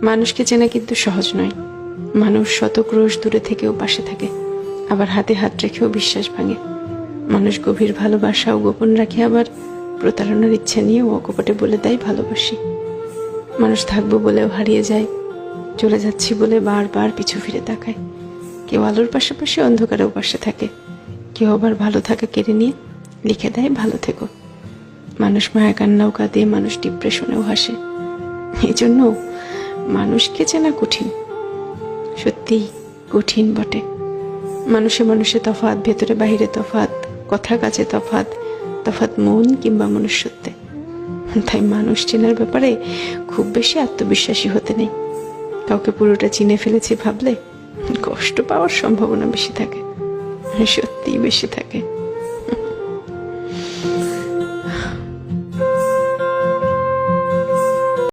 মানুষকে চেনা কিন্তু সহজ নয়। মানুষ শত ক্রোশ দূরে থেকেও পাশে থাকে, আবার হাতে হাত রেখেও বিশ্বাস ভাঙে। মানুষ গভীর ভালোবাসাও গোপন রাখে, আবার প্রতারণার ইচ্ছা নিয়েও অকপটে বলে দেয় ভালোবাসি। মানুষ থাকবো বলেও হারিয়ে যায়, চলে যাচ্ছি বলে বারবার পিছু ফিরে তাকায়। কেউ আলোর পাশাপাশি অন্ধকারেও পাশে থাকে, কেউ আবার ভালো থাকা কেড়ে নিয়ে লিখে দেয় ভালো থেকো। মানুষ মায়া কান্নাও কাঁদে, মানুষ ডিপ্রেশনেও হাসে। এই জন্য মানুষকে চেনা কঠিন, সত্যিই কঠিন বটে। মানুষে মানুষে তফাৎ, ভেতরে বাহিরে তফাৎ, কথা কাজে তফাৎ, তফাৎ মন কিংবা মনুষ্যত্বে। তাই মানুষ চেনার ব্যাপারে খুব বেশি আত্মবিশ্বাসী হতে নেই। কাউকে পুরোটা চিনে ফেলেছি ভাবলে কষ্ট পাওয়ার সম্ভাবনা বেশি থাকে, সত্যিই বেশি থাকে।